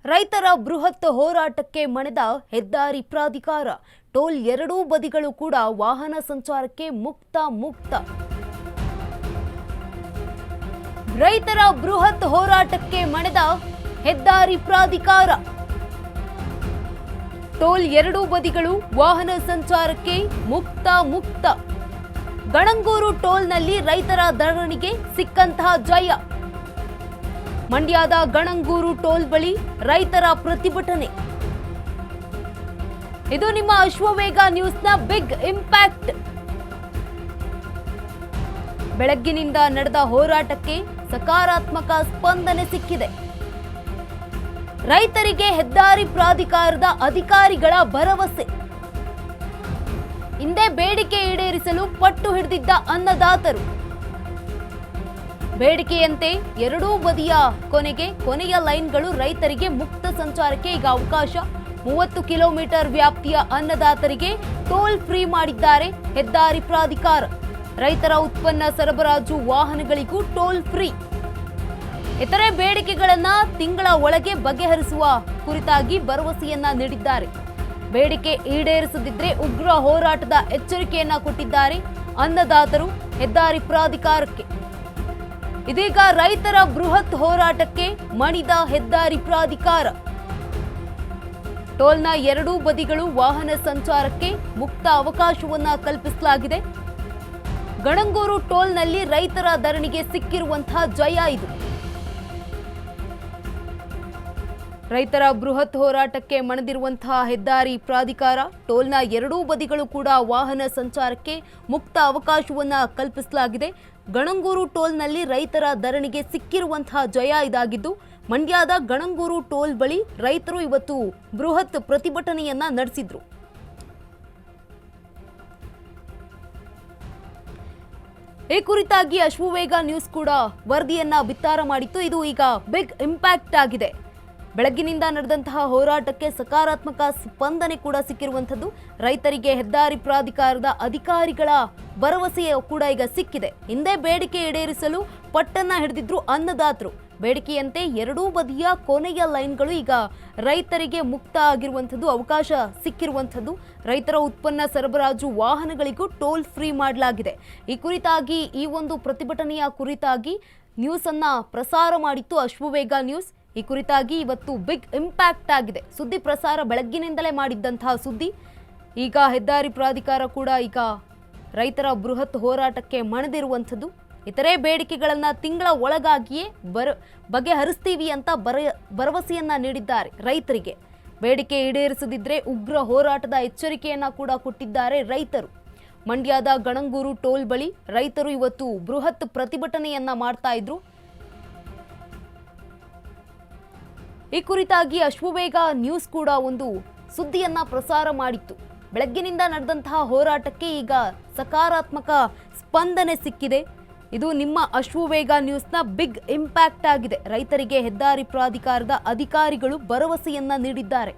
ರೈತರ ಬೃಹತ್ ಹೋರಾಟಕ್ಕೆ ಮಣಿದ ಹೆದ್ದಾರಿ ಪ್ರಾಧಿಕಾರ. ಟೋಲ್ ಎರಡೂ ಬದಿಗಳು ಕೂಡ ವಾಹನ ಸಂಚಾರಕ್ಕೆ ಮುಕ್ತ. ರೈತರ ಬೃಹತ್ ಹೋರಾಟಕ್ಕೆ ಮಣಿದ ಹೆದ್ದಾರಿ ಪ್ರಾಧಿಕಾರ. ಟೋಲ್ ಎರಡೂ ಬದಿಗಳು ವಾಹನ ಸಂಚಾರಕ್ಕೆ ಮುಕ್ತ. ಗಣಂಗೂರು ಟೋಲ್ನಲ್ಲಿ ರೈತರ ಧರಣಿಗೆ ಸಿಕ್ಕಂತಹ ಜಯ. ಮಂಡ್ಯದ ಗಣಂಗೂರು ಟೋಲ್ ಬಳಿ ರೈತರ ಪ್ರತಿಭಟನೆ. ಇದು ನಿಮ್ಮ ಅಶ್ವವೇಗ ನ್ಯೂಸ್ನ ಬಿಗ್ ಇಂಪ್ಯಾಕ್ಟ್. ಬೆಳಗ್ಗಿನಿಂದ ನಡೆದ ಹೋರಾಟಕ್ಕೆ ಸಕಾರಾತ್ಮಕ ಸ್ಪಂದನೆ ಸಿಕ್ಕಿದೆ. ರೈತರಿಗೆ ಹೆದ್ದಾರಿ ಪ್ರಾಧಿಕಾರದ ಅಧಿಕಾರಿಗಳ ಭರವಸೆ. ಹಿಂದೆ ಬೇಡಿಕೆ ಈಡೇರಿಸಲು ಪಟ್ಟು ಹಿಡಿದಿದ್ದ ಅನ್ನದಾತರು ಬೇಡಿಕೆಯಂತೆ ಎರಡೂ ಬದಿಯ ಕೊನೆಯ ಲೈನ್ಗಳು ರೈತರಿಗೆ ಮುಕ್ತ ಸಂಚಾರಕ್ಕೆ ಈಗ ಅವಕಾಶ. 30 ಕಿಲೋಮೀಟರ್ ವ್ಯಾಪ್ತಿಯ ಅನ್ನದಾತರಿಗೆ ಟೋಲ್ ಫ್ರೀ ಮಾಡಿದ್ದಾರೆ ಹೆದ್ದಾರಿ ಪ್ರಾಧಿಕಾರ. ರೈತರ ಉತ್ಪನ್ನ ಸರಬರಾಜು ವಾಹನಗಳಿಗೂ ಟೋಲ್ ಫ್ರೀ. ಇತರೆ ಬೇಡಿಕೆಗಳನ್ನ ತಿಂಗಳ ಒಳಗೆ ಬಗೆಹರಿಸುವ ಕುರಿತಾಗಿ ಭರವಸೆಯನ್ನ ನೀಡಿದ್ದಾರೆ. ಬೇಡಿಕೆ ಈಡೇರಿಸದಿದ್ರೆ ಉಗ್ರ ಹೋರಾಟದ ಎಚ್ಚರಿಕೆಯನ್ನ ಕೊಟ್ಟಿದ್ದಾರೆ ಅನ್ನದಾತರು ಹೆದ್ದಾರಿ ಪ್ರಾಧಿಕಾರಕ್ಕೆ. ಇದೀಗ ರೈತರ ಬೃಹತ್ ಹೋರಾಟಕ್ಕೆ ಮಣಿದ ಹೆದ್ದಾರಿ ಪ್ರಾಧಿಕಾರ. ಟೋಲ್ನ ಎರಡೂ ಬದಿಗಳು ವಾಹನ ಸಂಚಾರಕ್ಕೆ ಮುಕ್ತ ಅವಕಾಶವನ್ನ ಕಲ್ಪಿಸಲಾಗಿದೆ. ಗಣಂಗೂರು ಟೋಲ್ನಲ್ಲಿ ರೈತರ ಧರಣಿಗೆ ಸಿಕ್ಕಿರುವಂತಹ ಜಯ ಇದು. ರೈತರ ಬೃಹತ್ ಹೋರಾಟಕ್ಕೆ ಮಣಿದಿರುವಂತಹ ಹೆದ್ದಾರಿ ಪ್ರಾಧಿಕಾರ. ಟೋಲ್ನ ಎರಡೂ ಬದಿಗಳು ಕೂಡ ವಾಹನ ಸಂಚಾರಕ್ಕೆ ಮುಕ್ತ ಅವಕಾಶವನ್ನ ಕಲ್ಪಿಸಲಾಗಿದೆ. ಗಣಂಗೂರು ಟೋಲ್ನಲ್ಲಿ ರೈತರ ಧರಣಿಗೆ ಸಿಕ್ಕಿರುವಂತಹ ಜಯ ಇದಾಗಿದ್ದು, ಮಂಡ್ಯದ ಗಣಂಗೂರು ಟೋಲ್ ಬಳಿ ರೈತರು ಇವತ್ತು ಬೃಹತ್ ಪ್ರತಿಭಟನೆಯನ್ನ ನಡೆಸಿದ್ರು. ಈ ಕುರಿತಾಗಿ ಅಶ್ವವೇಗ ನ್ಯೂಸ್ ಕೂಡ ವರದಿಯನ್ನ ಬಿತ್ತರ ಮಾಡಿತ್ತು. ಇದು ಈಗ ಬಿಗ್ ಇಂಪ್ಯಾಕ್ಟ್ ಆಗಿದೆ. ಬೆಳಗ್ಗಿನಿಂದ ನಡೆದಂತಹ ಹೋರಾಟಕ್ಕೆ ಸಕಾರಾತ್ಮಕ ಸ್ಪಂದನೆ ಕೂಡ ಸಿಕ್ಕಿರುವಂಥದ್ದು. ರೈತರಿಗೆ ಹೆದ್ದಾರಿ ಪ್ರಾಧಿಕಾರದ ಅಧಿಕಾರಿಗಳ ಭರವಸೆಯೂ ಕೂಡ ಈಗ ಸಿಕ್ಕಿದೆ. ಹಿಂದೆ ಬೇಡಿಕೆ ಈಡೇರಿಸಲು ಪಟ್ಟನ್ನ ಹಿಡಿದಿದ್ರು ಅನ್ನದಾತರು. ಬೇಡಿಕೆಯಂತೆ ಎರಡೂ ಬದಿಯ ಕೊನೆಯ ಲೈನ್ಗಳು ಈಗ ರೈತರಿಗೆ ಮುಕ್ತ ಆಗಿರುವಂಥದ್ದು, ಅವಕಾಶ ಸಿಕ್ಕಿರುವಂಥದ್ದು. ರೈತರ ಉತ್ಪನ್ನ ಸರಬರಾಜು ವಾಹನಗಳಿಗೂ ಟೋಲ್ ಫ್ರೀ ಮಾಡಲಾಗಿದೆ. ಈ ಕುರಿತಾಗಿ ಈ ಒಂದು ಪ್ರತಿಭಟನೆಯ ಕುರಿತಾಗಿ ನ್ಯೂಸ್ ಅನ್ನ ಪ್ರಸಾರ ಮಾಡಿತ್ತು ಅಶ್ವವೇಗ ನ್ಯೂಸ್. ಈ ಕುರಿತಾಗಿ ಇವತ್ತು ಬಿಗ್ ಇಂಪ್ಯಾಕ್ಟ್ ಆಗಿದೆ. ಸುದ್ದಿ ಪ್ರಸಾರ ಬೆಳಗ್ಗಿನಿಂದಲೇ ಮಾಡಿದ್ದಂತಹ ಸುದ್ದಿ. ಈಗ ಹೆದ್ದಾರಿ ಪ್ರಾಧಿಕಾರ ಕೂಡ ಈಗ ರೈತರ ಬೃಹತ್ ಹೋರಾಟಕ್ಕೆ ಮಣಿದಿರುವಂಥದ್ದು. ಇತರೆ ಬೇಡಿಕೆಗಳನ್ನ ತಿಂಗಳ ಒಳಗಾಗಿಯೇ ಬಗೆಹರಿಸ್ತೀವಿ ಅಂತ ಭರವಸೆಯನ್ನ ನೀಡಿದ್ದಾರೆ ರೈತರಿಗೆ. ಬೇಡಿಕೆ ಈಡೇರಿಸದಿದ್ರೆ ಉಗ್ರ ಹೋರಾಟದ ಎಚ್ಚರಿಕೆಯನ್ನ ಕೂಡ ಕೊಟ್ಟಿದ್ದಾರೆ ರೈತರು. ಮಂಡ್ಯದ ಗಣಂಗೂರು ಟೋಲ್ ಬಳಿ ರೈತರು ಇವತ್ತು ಬೃಹತ್ ಪ್ರತಿಭಟನೆಯನ್ನ ಮಾಡ್ತಾ ಇದ್ರು. ಈ ಕುರಿತಾಗಿ ಅಶ್ವವೇಗ ನ್ಯೂಸ್ ಕೂಡ ಒಂದು ಸುದ್ದಿಯನ್ನ ಪ್ರಸಾರ ಮಾಡಿತ್ತು. ಬೆಳಗ್ಗಿನಿಂದ ನಡೆದಂತಹ ಹೋರಾಟಕ್ಕೆ ಈಗ ಸಕಾರಾತ್ಮಕ ಸ್ಪಂದನೆ ಸಿಕ್ಕಿದೆ. ಇದು ನಿಮ್ಮ ಅಶ್ವವೇಗ ನ್ಯೂಸ್ನ ಬಿಗ್ ಇಂಪ್ಯಾಕ್ಟ್ ಆಗಿದೆ. ರೈತರಿಗೆ ಹೆದ್ದಾರಿ ಪ್ರಾಧಿಕಾರದ ಅಧಿಕಾರಿಗಳು ಭರವಸೆಯನ್ನ ನೀಡಿದ್ದಾರೆ.